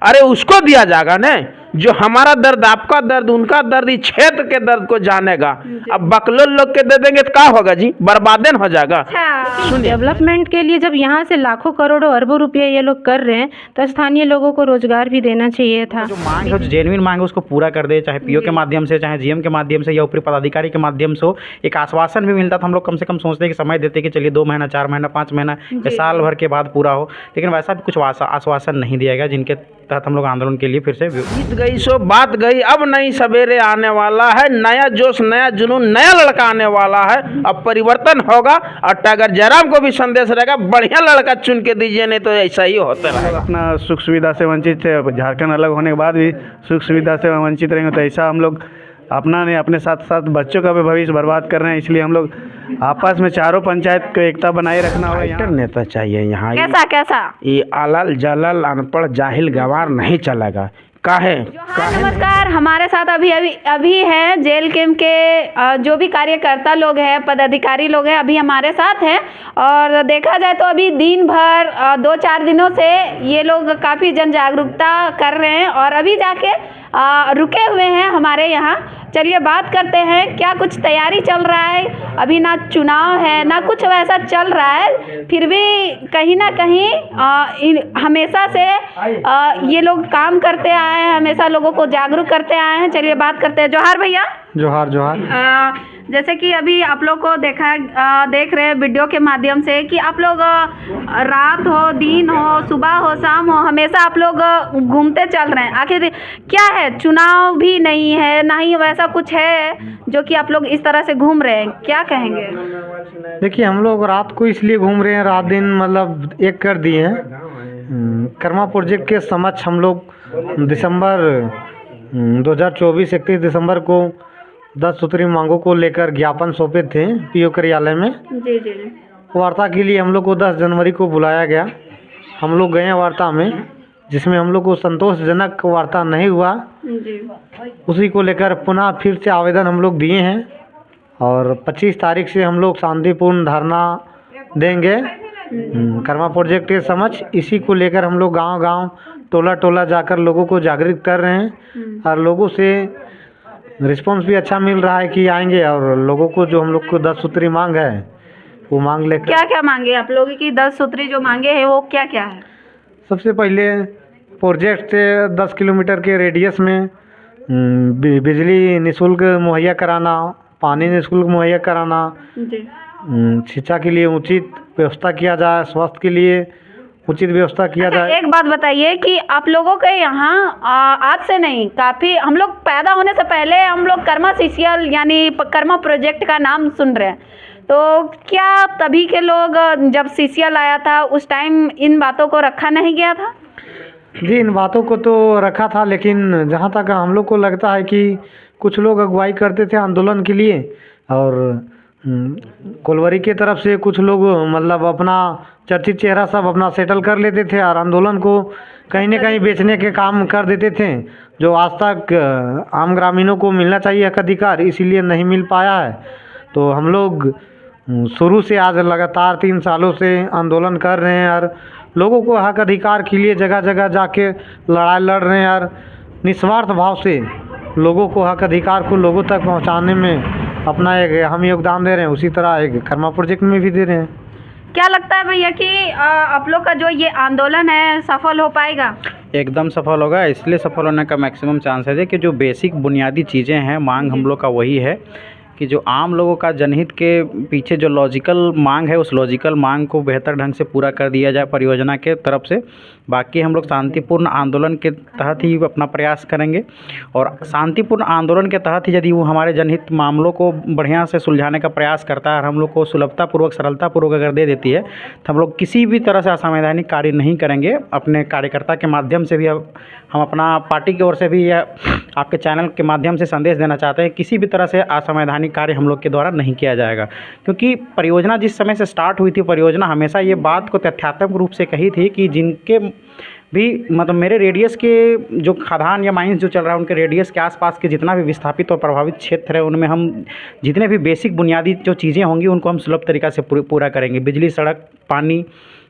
अरे उसको दिया जाएगा ना जो हमारा दर्द, आपका दर्द, उनका दर्द, इस क्षेत्र के दर्द को जानेगा। अब बकलोल लोग के दे देंगे तो क्या होगा जी, बर्बादेन हो जाएगा। डेवलपमेंट के लिए जब यहाँ से लाखों करोड़ों अरबों रुपये ये लोग कर रहे हैं तो स्थानीय लोगों को रोजगार भी देना चाहिए था। जो मांग है, जो जेन्युइन मांग है उसको पूरा कर दे, चाहे पीओ के माध्यम से, चाहे जीएम के माध्यम से या ऊपरी पदाधिकारी के माध्यम से हो। एक आश्वासन भी मिलता था, हम लोग कम से कम सोचते कि समय देते कि चलिए 2 महीना, 4 महीना, 5 महीना या साल भर के बाद पूरा हो, लेकिन वैसा भी कुछ आश्वासन नहीं दिया गया, जिनके तहत हम लोग आंदोलन के लिए फिर से बीत गई सो बात गई, अब नई सवेरे आने वाला है, नया जोश, नया जुनून, नया लड़का आने वाला है। अब परिवर्तन होगा और टाइगर जयराम को भी संदेश रहेगा, बढ़िया लड़का चुन के दीजिए, नहीं तो ऐसा ही होता रहेगा। अपना सुख सुविधा से वंचित थे, झारखंड अलग होने के बाद भी सुख सुविधा से वंचित रहेंगे तो ऐसा हम लोग अपना नहीं, अपने साथ साथ बच्चों का भी भविष्य बर्बाद कर रहे हैं। इसलिए हम लोग आपस में चारों पंचायत को एकता बनाए रखना होगा। फाइटर नेता चाहिए यहाँ। कैसा कैसा? ये आलल जलल अनपढ़ जाहिल गवार नहीं चलेगा। काहे? नमस्कार, हमारे साथ अभी हैं जेल कैंप के जो भी कार्यकर्ता लोग हैं, पदाधिकारी लोग हैं, अभी हमारे साथ हैं। और देखा जाए तो अभी दिन भर 2-4 दिनों से ये लोग काफ़ी जन जागरूकता कर रहे हैं और अभी जाके रुके हुए हैं हमारे यहाँ। चलिए बात करते हैं, क्या कुछ तैयारी चल रहा है? अभी ना चुनाव है ना कुछ वैसा चल रहा है, फिर भी कहीं ना कहीं हमेशा से ये लोग काम करते आए हैं, हमेशा लोगों को जागरूक करते आए हैं। चलिए बात करते हैं। जोहार भैया। जोहार जोहार। जैसे कि अभी आप लोग को देख रहे हैं वीडियो के माध्यम से कि आप लोग रात हो, दिन हो, सुबह हो, शाम हो, हमेशा आप लोग घूमते चल रहे हैं। आखिर क्या है? चुनाव भी नहीं है, ना ही वैसा कुछ है जो कि आप लोग इस तरह से घूम रहे हैं, क्या कहेंगे? देखिए, हम लोग रात को इसलिए घूम रहे हैं, रात दिन मतलब एक कर दिए हैं। कर्मा प्रोजेक्ट के समक्ष हम लोग दिसंबर 2024 31 दिसंबर को 10 सूत्री मांगों को लेकर ज्ञापन सौंपे थे पीओ कार्यालय में। जी जी जी। वार्ता के लिए हम लोग को 10 जनवरी को बुलाया गया। हम लोग गए वार्ता में, जिसमें हम लोग को संतोषजनक वार्ता नहीं हुआ। जी। उसी को लेकर पुनः फिर से आवेदन हम लोग दिए हैं और 25 तारीख से हम लोग शांतिपूर्ण धरना देंगे कर्मा प्रोजेक्ट के समक्ष। इसी को लेकर हम लोग गांव-गांव, टोला-टोला जाकर लोगों को जागरूक कर रहे हैं और लोगों से रिस्पांस भी अच्छा मिल रहा है कि आएंगे। और लोगों को जो हम लोग को 10 सूत्री मांग है वो मांग लेकर। क्या क्या मांगे आप लोगों की? 10 सूत्री जो मांगे हैं वो क्या क्या है? सबसे पहले प्रोजेक्ट से 10 किलोमीटर के रेडियस में बिजली निःशुल्क मुहैया कराना, पानी निःशुल्क मुहैया कराना, जी। शिक्षा के लिए उचित व्यवस्था किया जाए, स्वास्थ्य के लिए उचित व्यवस्था किया जाए। एक बात बताइए कि आप लोगों के यहाँ आज से नहीं, काफ़ी हम लोग पैदा होने से पहले हम लोग कर्मा सीसीएल यानी कर्मा प्रोजेक्ट का नाम सुन रहे हैं, तो क्या तभी के लोग जब सीसीएल आया था उस टाइम इन बातों को रखा नहीं गया था? जी, इन बातों को तो रखा था, लेकिन जहाँ तक हम लोग को लगता है कि कुछ लोग अगुवाई करते थे आंदोलन के लिए और कोलवरी के तरफ से कुछ लोग मतलब अपना चर्चित चेहरा सब अपना सेटल कर लेते थे और आंदोलन को कहीं न कहीं बेचने के काम कर देते थे, जो आज तक आम ग्रामीणों को मिलना चाहिए हक अधिकार, इसीलिए नहीं मिल पाया है। तो हम लोग शुरू से आज लगातार 3 सालों से आंदोलन कर रहे हैं और लोगों को हक अधिकार के लिए जगह जगह जाके लड़ाई लड़ रहे हैं और निस्वार्थ भाव से लोगों को हक अधिकार को लोगों तक पहुंचाने में अपना एक हम योगदान दे रहे हैं। उसी तरह एक कर्मा प्रोजेक्ट में भी दे रहे हैं। क्या लगता है भैया कि आप लोग का जो ये आंदोलन है सफल हो पाएगा? एकदम सफल होगा। इसलिए सफल होने का मैक्सिमम चांसेस है कि जो बेसिक बुनियादी चीज़ें हैं, मांग हम लोग का वही है कि जो आम लोगों का जनहित के पीछे जो लॉजिकल मांग है, उस लॉजिकल मांग को बेहतर ढंग से पूरा कर दिया जाए परियोजना के तरफ से। बाकी हम लोग शांतिपूर्ण आंदोलन के तहत ही अपना प्रयास करेंगे और शांतिपूर्ण आंदोलन के तहत ही यदि वो हमारे जनहित मामलों को बढ़िया से सुलझाने का प्रयास करता है और हम लोग को सुलभतापूर्वक, सरलतापूर्वक अगर दे देती है तो हम लोग किसी भी तरह से असंवैधानिक कार्य नहीं करेंगे। अपने कार्यकर्ता के माध्यम से भी हम अपना पार्टी की ओर से भी या आपके चैनल के माध्यम से संदेश देना चाहते हैं, किसी भी तरह से असंवैधानिक कार्य हम लोग के द्वारा नहीं किया जाएगा। क्योंकि परियोजना जिस समय से स्टार्ट हुई थी, परियोजना हमेशा ये बात को तथ्यात्मक रूप से कही थी कि जिनके भी मतलब मेरे रेडियस के जो खदान या माइंस जो चल रहा है, उनके रेडियस के आसपास के जितना भी विस्थापित और प्रभावित क्षेत्र है, उनमें हम जितने भी बेसिक बुनियादी जो चीज़ें होंगी उनको हम सुलभ तरीक़ा से पूरा करेंगे। बिजली, सड़क, पानी,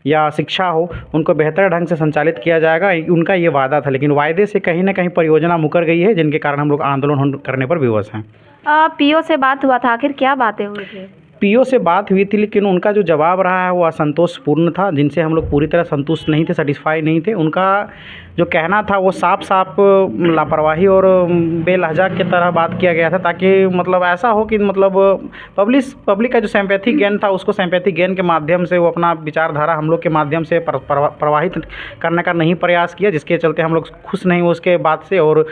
या शिक्षा हो, उनको बेहतर ढंग से संचालित किया जाएगा, उनका ये वादा था। लेकिन वायदे से कहीं ना कहीं परियोजना मुकर गई है, जिनके कारण हम लोग आंदोलन करने पर विवश हैं। पीओ से बात हुआ था, आखिर क्या बातें हुई थी? पीओ से बात हुई थी, लेकिन उनका जो जवाब रहा है वो असंतोषपूर्ण था, जिनसे हम लोग पूरी तरह संतुष्ट नहीं थे, सेटिस्फाई नहीं थे। उनका जो कहना था वो साफ साफ लापरवाही और बेलहजा की तरह बात किया गया था, ताकि मतलब ऐसा हो कि मतलब पब्लिक का जो सिंपैथी गेन था, उसको सिंपैथी गेन के माध्यम से वो अपना विचारधारा हम लोग के माध्यम से प्रवाहित करने का नहीं प्रयास किया, जिसके चलते हम लोग खुश नहीं हुए उसके बाद से। और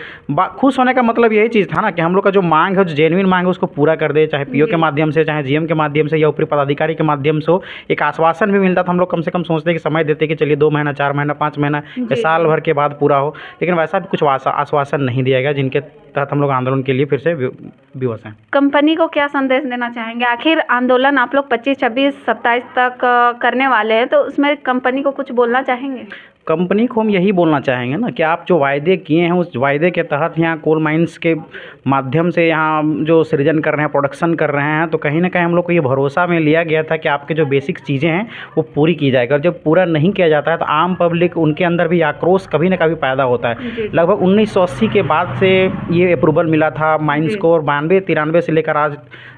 खुश होने का मतलब यही चीज़ था ना कि हम लोग का जो मांग है, जो जेन्युइन मांग है, उसको पूरा कर दे, चाहे पीओ के माध्यम से, चाहे जीएम के माध्यम से या ऊपरी पदाधिकारी के माध्यम से हो। एक आश्वासन भी मिलता था, हम लोग कम से कम सोचते कि समय देते कि चलिए 2 महीना, 4 महीना, 5 महीना या साल भर के बाद पूरा हो, लेकिन वैसा भी कुछ आश्वासन नहीं दिया गया, जिनके तहत हम लोग आंदोलन के लिए फिर से विवश हैं। कंपनी को क्या संदेश देना चाहेंगे? आखिर आंदोलन आप लोग 25, 26, 27 तक करने वाले हैं, तो उसमें कंपनी को कुछ बोलना चाहेंगे? कंपनी को हम यही बोलना चाहेंगे ना कि आप जो वायदे किए हैं, उस वायदे के तहत यहाँ कोल माइंस के माध्यम से यहाँ जो सृजन कर रहे हैं, प्रोडक्शन कर रहे हैं, तो कहीं ना कहीं हम लोग को ये भरोसा में लिया गया था कि आपके जो बेसिक चीज़ें हैं वो पूरी की जाएगी। और जब पूरा नहीं किया जाता है तो आम पब्लिक, उनके अंदर भी आक्रोश कभी ना कभी पैदा होता है। लगभग 1980 के बाद से ये अप्रूवल मिला था माइंस को, और 92-93 से लेकर आज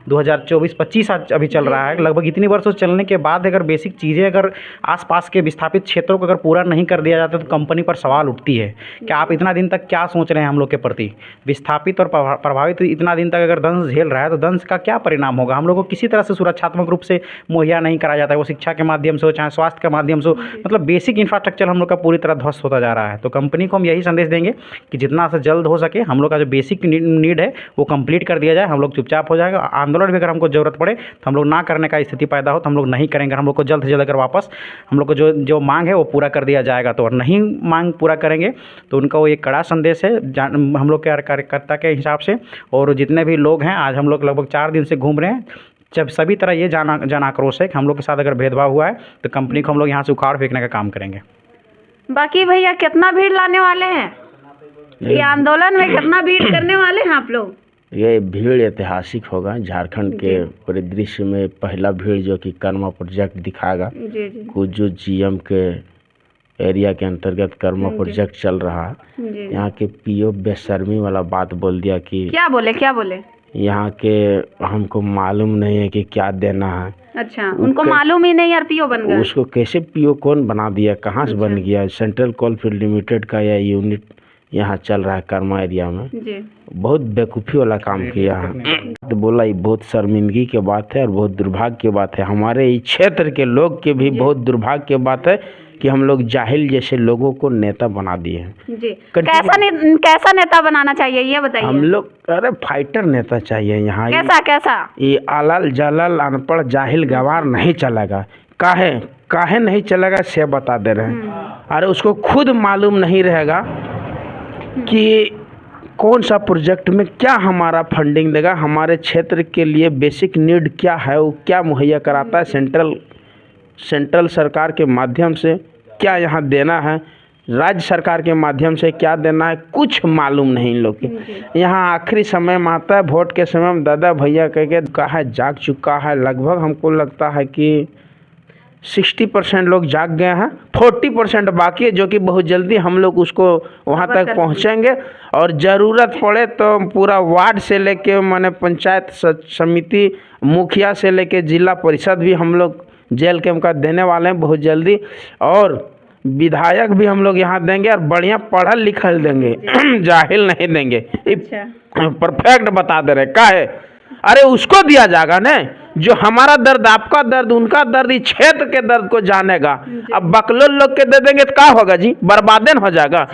2024-25 आज अभी चल रहा है। लगभग इतनी वर्षों से चलने के बाद अगर बेसिक चीज़ें अगर आसपास के विस्थापित क्षेत्रों को अगर पूरा नहीं कर दिया जाता तो कंपनी पर सवाल उठती है कि आप इतना दिन तक क्या सोच रहे हैं हम लोग के प्रति। विस्थापित और प्रभावित इतना दिन तक अगर दंश झेल रहा है तो दंश का क्या परिणाम होगा। हम लोग को किसी तरह से सुरक्षात्मक रूप से मुहैया नहीं कराया जाता है, वो शिक्षा के माध्यम से हो, चाहे स्वास्थ्य के माध्यम से हो, मतलब बेसिक इंफ्रास्ट्रक्चर हम लोग का पूरी तरह ध्वस्त होता जा रहा है। तो कंपनी को हम यही संदेश देंगे कि जितना से जल्द हो सके हम लोग का जो बेसिक नीड है वो कंप्लीट कर दिया जाए। हम लोग चुपचाप हो जाएगा। आंदोलन भी अगर हमको ज़रूरत पड़े तो हम लोग ना करने का स्थिति पैदा हो तो हम लोग नहीं करेंगे। हम लोग को जल्द से जल्द अगर वापस हम लोग को जो मांग है वो पूरा कर दिया जाएगा। तो नहीं मांग पूरा करेंगे तो उनका वो एक कड़ा संदेश है हम लोग के कार्यकर्ता के हिसाब से। और जितने भी लोग हैं, आज हम लोग लगभग 4 दिन से घूम रहे हैं, जब सभी तरह ये जन आक्रोश है कि हम लोग के साथ अगर भेदभाव हुआ है तो कंपनी को हम लोग यहाँ से उखाड़ फेंकने का काम करेंगे। बाकी भैया कितना भीड़ लाने वाले हैं ये आंदोलन में, कितना भीड़ करने वाले हैं आप लोग? ये भीड़ ऐतिहासिक होगा। झारखंड के परिदृश्य में पहला भीड़ जो कि कर्मा प्रोजेक्ट दिखाएगा। कुछ जो जीएम के एरिया के अंतर्गत कर्मा प्रोजेक्ट चल रहा है, यहाँ के पीओ बेशर्मी वाला बात बोल दिया कि क्या बोले? यहाँ के हमको मालूम नहीं है कि क्या देना है। अच्छा, उनको मालूम ही नहीं यार, पीओ बन गया। उसको कैसे पीओ कौन बना दिया, कहाँ से बन गया? सेंट्रल कोलफील्ड लिमिटेड का यह यूनिट यहाँ चल रहा है कर्मा एरिया में। बहुत बेवकूफ़ी वाला काम किया है। तो बोला ये बहुत शर्मिंदगी की बात है और बहुत दुर्भाग्य की बात है। हमारे इस क्षेत्र के लोग के भी बहुत दुर्भाग्य की बात है कि हम लोग जाहिल जैसे लोगों को नेता बना दिए हैं। जी, कैसा नेता बनाना चाहिए ये बताइए। हम लोग अरे फाइटर नेता चाहिए यहाँ। कैसा? ये आलल जलल अनपढ़ जाहिल गवार नहीं चलेगा। काहे नहीं चलेगा से बता दे रहे हैं। अरे उसको खुद मालूम नहीं रहेगा कि कौन सा प्रोजेक्ट में क्या हमारा फंडिंग देगा, हमारे क्षेत्र के लिए बेसिक नीड क्या है, वो क्या मुहैया कराता है सेंट्रल सरकार के माध्यम से, क्या यहाँ देना है, राज्य सरकार के माध्यम से क्या देना है, कुछ मालूम नहीं इन लोग के। यहाँ आखिरी समय में आता है, वोट के समय में दादा भैया कह के कहा जाग चुका है। लगभग हमको लगता है कि 60% लोग जाग गए हैं, 40% बाकी है, जो कि बहुत जल्दी हम लोग उसको वहाँ तक पहुँचेंगे। और ज़रूरत पड़े तो पूरा वार्ड से लेके माने पंचायत समिति मुखिया से लेके जिला परिषद भी हम लोग जेल कैंप का देने वाले हैं बहुत जल्दी। और विधायक भी हम लोग यहाँ देंगे और बढ़िया पढ़ल लिखल देंगे, जाहिल नहीं देंगे। परफेक्ट बता दे रहे का है। अरे उसको दिया जाएगा ना जो हमारा दर्द, आपका दर्द, उनका दर्द, इस क्षेत्र के दर्द को जानेगा। अब बकलोल लोग के दे देंगे तो क्या होगा जी, बर्बादेन हो जाएगा।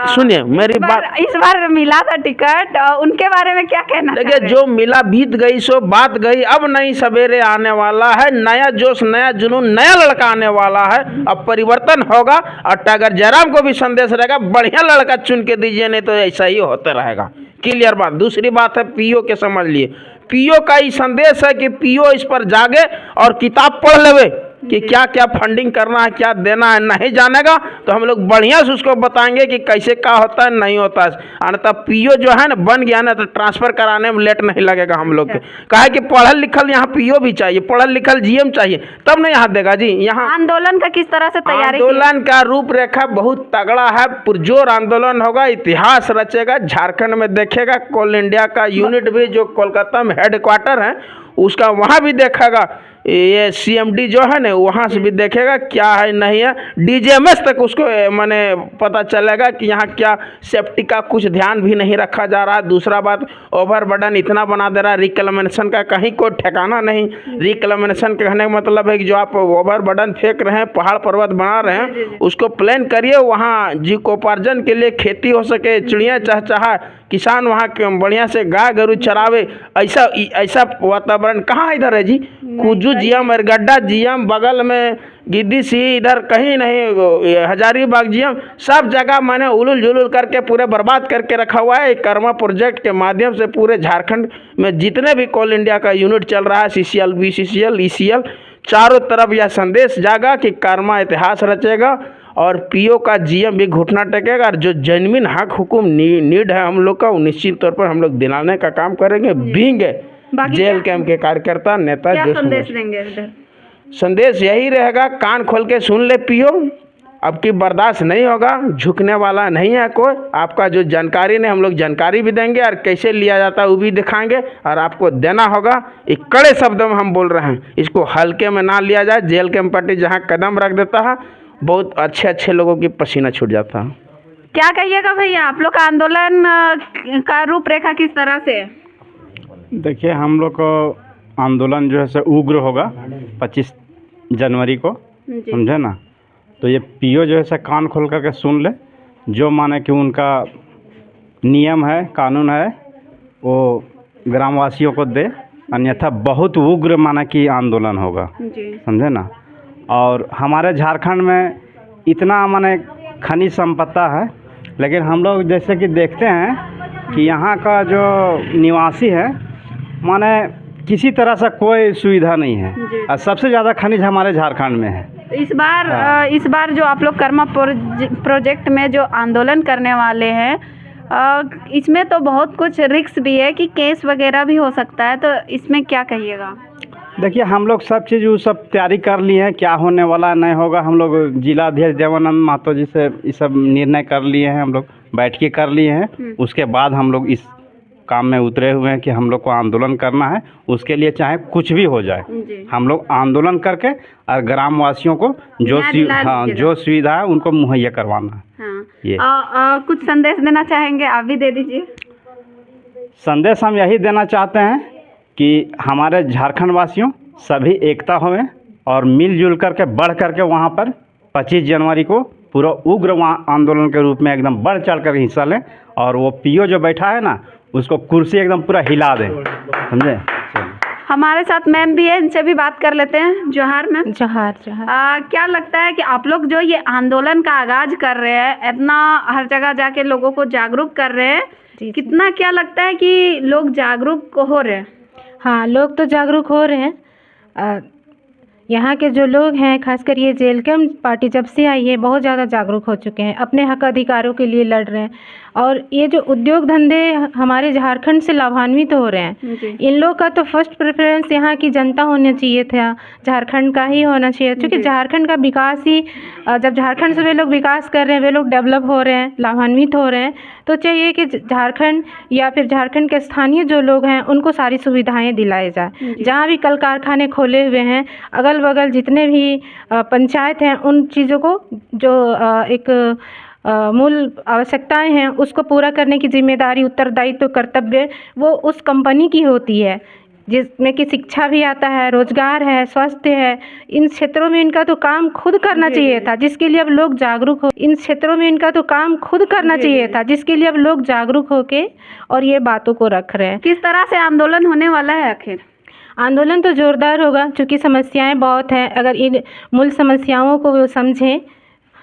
सुनिए मेरी बात, इस बार मिला था टिकट, उनके बारे में क्या कहना? देखिए जो मिला बीत गई सो बात गई, अब नई सवेरे आने वाला है, नया जोश, नया जुनून, नया लड़का आने वाला है। अब परिवर्तन होगा। और टाइगर जयराम को भी संदेश रहेगा, बढ़िया लड़का चुन के दीजिए, नहीं तो ऐसा ही होता रहेगा। क्लियर बात। दूसरी बात है पीओ के, समझ लिए पीओ का ही संदेश है कि पीओ इस पर जागे और किताब पढ़ लेवे। कि क्या क्या फंडिंग करना है, क्या देना है, नहीं जानेगा तो हम लोग बढ़िया से उसको बताएंगे कि कैसे क्या होता है, नहीं होता है। अन्यथा पीओ जो है ना बन गया ना, तो ट्रांसफ़र कराने में लेट नहीं लगेगा हम लोग के। कहा है कि पढ़ल लिखल यहाँ पीओ भी चाहिए, पढ़ल लिखल जीएम चाहिए, तब ना यहाँ देगा जी। यहाँ आंदोलन का किस तरह से तैयारी की? आंदोलन का रूपरेखा बहुत तगड़ा है, पुरजोर आंदोलन होगा, इतिहास रचेगा। झारखंड में देखेगा कोल इंडिया का यूनिट भी जो कोलकाता में हेडक्वार्टर है उसका, वहाँ भी देखेगा। ये सीएमडी जो है ना वहाँ से भी देखेगा क्या है नहीं है, डीजीएमएस तक उसको माने पता चलेगा कि यहाँ क्या सेफ्टी का कुछ ध्यान भी नहीं रखा जा रहा है। दूसरा बात, ओवरबर्डन इतना बना दे रहा है, रिक्लेमेशन का कहीं कोई ठिकाना नहीं। रिक्लेमेशन के कहने का मतलब है कि जो आप ओवरबर्डन फेंक रहे हैं, पहाड़ पर्वत बना रहे हैं, उसको प्लान करिए, वहाँ जीविकोपार्जन के लिए खेती हो सके, चिड़िया चहचहा, किसान वहाँ के बढ़िया से गाय गरू चरावे, ऐसा ऐसा वातावरण कहाँ इधर है जी। कुजू जीएम, अरगड्डा जीएम, बगल में गिद्दी सी, इधर कहीं नहीं, हजारीबाग जीएम, सब जगह मैंने उलुल जुलुल करके पूरे बर्बाद करके रखा हुआ है। कर्मा प्रोजेक्ट के माध्यम से पूरे झारखंड में जितने भी कोल इंडिया का यूनिट चल रहा है, सीसीएल, बीसीसीएल, ईसीएल, चारों तरफ यह संदेश जागा कि कर्मा इतिहास रचेगा और पीओ का जीएम भी घुटना टेकेगा। और जो जेन्युइन हक हुकुम नीड है हम लोग का, वो निश्चित तौर पर हम लोग दिलाने का काम करेंगे। बीइंग जेल कैंप के कार्यकर्ता नेता, क्या जो संदेश देंगे इधर? संदेश यही रहेगा, कान खोल के सुन ले पीओ, अब की बर्दाश्त नहीं होगा, झुकने वाला नहीं है कोई। आपका जो जानकारी नहीं, हम लोग जानकारी भी देंगे और कैसे लिया जाता है वो भी दिखाएंगे, और आपको देना होगा। एक कड़े शब्दों में हम बोल रहे हैं, इसको हल्के में ना लिया जाए। जेल कैंप पार्टी जहाँ कदम रख देता है, बहुत अच्छे अच्छे लोगों की पसीना छूट जाता है। क्या कहिएगा भैया, आप लोग का आंदोलन का रूपरेखा किस तरह से है? देखिए, हम लोग को आंदोलन जो है सो उग्र होगा 25 जनवरी को, समझे ना। तो ये पीओ जो है सो कान खोल करके सुन ले, जो माने कि उनका नियम है, कानून है, वो ग्रामवासियों को दे, अन्यथा बहुत उग्र माना कि आंदोलन होगा, समझे ना। और हमारे झारखंड में इतना माने खनिज संपदा है, लेकिन हम लोग जैसे कि देखते हैं कि यहाँ का जो निवासी है माने किसी तरह से कोई सुविधा नहीं है, और सबसे ज़्यादा खनिज हमारे झारखंड में है। इस बार जो आप लोग कर्मा प्रोजेक्ट में जो आंदोलन करने वाले हैं, इसमें तो बहुत कुछ रिस्क भी है कि केस वगैरह भी हो सकता है, तो इसमें क्या कहिएगा? देखिए, हम लोग सब चीज़ वो सब तैयारी कर लिए हैं, क्या होने वाला नहीं होगा। हम लोग जिला अध्यक्ष देवानंद महतो जी से ये सब निर्णय कर लिए हैं, हम लोग बैठ के कर लिए हैं। उसके बाद हम लोग इस काम में उतरे हुए हैं कि हम लोग को आंदोलन करना है, उसके लिए चाहे कुछ भी हो जाए, हम लोग आंदोलन करके और ग्रामवासियों को जो सुविधा है उनको मुहैया करवाना है। हाँ। ये कुछ संदेश देना चाहेंगे, आप भी दे दीजिए। संदेश हम यही देना चाहते हैं कि हमारे झारखंड वासियों सभी एकता हों और मिलजुल करके बढ़ करके वहाँ पर 25 जनवरी को पूरा उग्र वहाँ आंदोलन के रूप में एकदम बढ़ चढ़ कर हिस्सा लें, और वो पीओ जो बैठा है ना उसको कुर्सी एकदम पूरा हिला दें, समझे। हमारे साथ मैम भी है, इनसे भी बात कर लेते हैं। जोहार मैम। जोहार। क्या लगता है कि आप लोग जो ये आंदोलन का आगाज कर रहे हैं, इतना हर जगह जाके लोगों को जागरूक कर रहे हैं, कितना क्या लगता है कि लोग जागरूक हो रहे हैं? हाँ, लोग तो जागरूक हो रहे हैं। यहाँ के जो लोग हैं, खासकर ये जेल कैंप पार्टी जब से आई है बहुत ज़्यादा जागरूक हो चुके हैं, अपने हक अधिकारों के लिए लड़ रहे हैं। और ये जो उद्योग धंधे हमारे झारखंड से लाभान्वित हो रहे हैं, इन लोग का तो फर्स्ट प्रेफरेंस यहाँ की जनता होना चाहिए था, झारखंड का ही होना चाहिए, क्योंकि झारखंड का विकास ही, जब झारखंड से वे लोग विकास कर रहे हैं, वे लोग डेवलप हो रहे हैं, लाभान्वित हो रहे हैं, तो चाहिए कि झारखंड या फिर झारखंड के स्थानीय जो लोग हैं उनको सारी सुविधाएं दिलाई जाए। जहाँ भी कल कारखाने खोले हुए हैं, अगल बगल जितने भी पंचायत हैं, उन चीज़ों को जो एक मूल आवश्यकताएं हैं उसको पूरा करने की जिम्मेदारी, उत्तरदायित्व, कर्तव्य वो उस कंपनी की होती है, जिसमें कि शिक्षा भी आता है, रोजगार है, स्वास्थ्य है। इन क्षेत्रों में इनका तो काम खुद करना चाहिए था, जिसके लिए अब लोग जागरूक हो। इन क्षेत्रों में इनका तो काम खुद करना चाहिए था, जिसके लिए अब लोग जागरूक होके और ये बातों को रख रहे हैं। किस तरह से आंदोलन होने वाला है? आखिर आंदोलन तो जोरदार होगा, क्योंकि समस्याएं बहुत हैं। अगर इन मूल समस्याओं को वो समझें,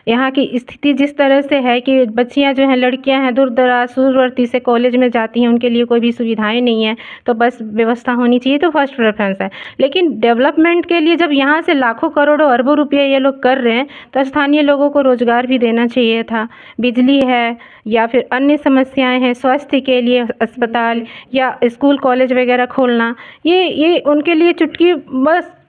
यहाँ की स्थिति जिस तरह से है कि बच्चियाँ जो हैं, लड़कियाँ हैं, दूर दराज दूरवर्ती से कॉलेज में जाती हैं, उनके लिए कोई भी सुविधाएं नहीं है, तो बस व्यवस्था होनी चाहिए, तो फर्स्ट प्रेफरेंस है। लेकिन डेवलपमेंट के लिए जब यहाँ से लाखों करोड़ों अरबों रुपये ये लोग कर रहे हैं, तो स्थानीय लोगों को रोज़गार भी देना चाहिए था। बिजली है या फिर अन्य समस्याएं हैं, स्वास्थ्य के लिए अस्पताल या स्कूल कॉलेज वगैरह खोलना, ये उनके लिए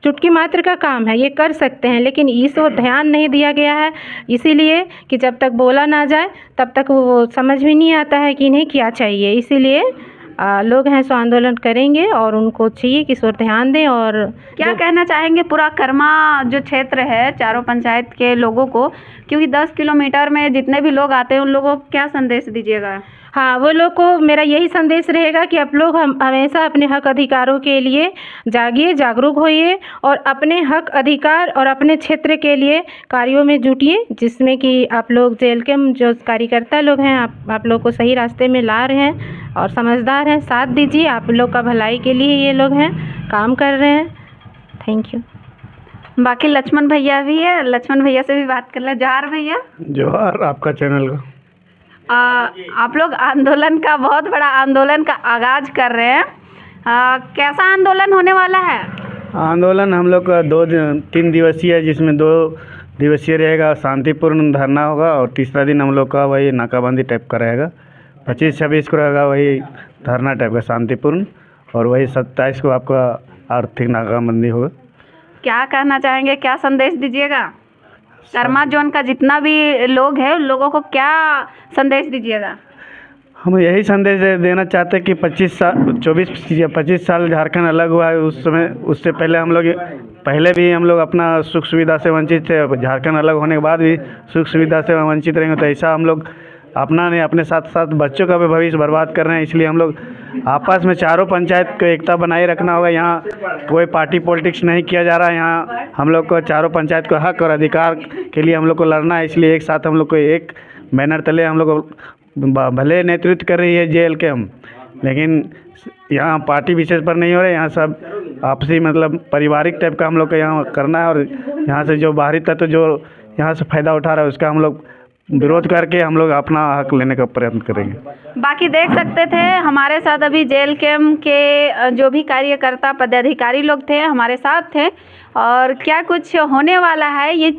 चुटकी मात्र का काम है, ये कर सकते हैं। लेकिन इस ओर ध्यान नहीं दिया गया है, इसीलिए कि जब तक बोला ना जाए तब तक वो समझ भी नहीं आता है कि इन्हें क्या चाहिए। इसीलिए लोग हैं सो आंदोलन करेंगे और उनको चाहिए कि इस ओर ध्यान दें। और क्या कहना चाहेंगे पूरा कर्मा जो क्षेत्र है, चारों पंचायत के लोगों को, क्योंकि 10 किलोमीटर में जितने भी लोग आते हैं उन लोगों को क्या संदेश दीजिएगा? हाँ, वो लोग को मेरा यही संदेश रहेगा कि आप लोग हमेशा अपने हक अधिकारों के लिए जागिए, जागरूक होइए और अपने हक अधिकार और अपने क्षेत्र के लिए कार्यों में जुटिए, जिसमें कि आप लोग जेलकेम जो कार्यकर्ता लोग हैं, आप लोग को सही रास्ते में ला रहे हैं और समझदार हैं। साथ दीजिए, आप लोग का भलाई के लिए ये लोग हैं, काम कर रहे हैं। Thank you. बाकी लक्ष्मण भैया भी है, लक्ष्मण भैया से भी बात कर ले। जोहार भैया। जोहार आपका चैनल का। आप लोग आंदोलन का, बहुत बड़ा आंदोलन का आगाज कर रहे हैं, कैसा आंदोलन होने वाला है? आंदोलन हम लोग का 3 दिवसीय है, जिसमें 2 दिवसीय रहेगा, शांतिपूर्ण धरना होगा, और तीसरा दिन हम लोग का वही नाकाबंदी टाइप का रहेगा। 25-26 को रहेगा वही धरना टाइप का शांतिपूर्ण, और वही 27 को आपका आर्थिक नाकाबंदी होगा। क्या कहना चाहेंगे, क्या संदेश दीजिएगा? कर्मा जोन का जितना भी लोग हैं उन लोगों को क्या संदेश दीजिएगा? हम यही संदेश देना चाहते हैं कि 25 साल झारखंड अलग हुआ है, उस समय उससे पहले भी हम लोग अपना सुख सुविधा से वंचित थे। झारखंड अलग होने के बाद भी सुख सुविधा से वंचित रहेंगे, तो ऐसा हम लोग अपना नहीं, अपने साथ साथ बच्चों का भी भविष्य बर्बाद कर रहे हैं। इसलिए हम लोग आपस में चारों पंचायत को एकता बनाए रखना होगा। यहाँ कोई पार्टी पॉलिटिक्स नहीं किया जा रहा है, यहाँ हम लोग को चारों पंचायत को हक और अधिकार के लिए हम लोग को लड़ना है। इसलिए एक साथ हम लोग को एक बैनर तले हम लोग भले नेतृत्व कर रही है जेएलकेएम, लेकिन यहाँ पार्टी विशेष पर नहीं हो रहे, यहाँ सब आपसी मतलब पारिवारिक टाइप का हम लोग को यहाँ करना है। और यहाँ से जो बाहरी तत्व जो यहाँ से फ़ायदा उठा रहा है उसका हम लोग विरोध करके हम लोग अपना हक लेने का प्रयत्न करेंगे। बाकी देख सकते थे हमारे साथ अभी जेलकेम के जो भी कार्यकर्ता पदाधिकारी लोग थे हमारे साथ थे, और क्या कुछ होने वाला है ये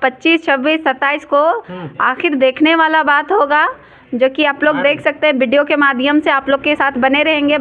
25, 26, 27 को आखिर देखने वाला बात होगा, जो कि आप लोग देख सकते हैं। वीडियो के माध्यम से आप लोग के साथ बने रहेंगे।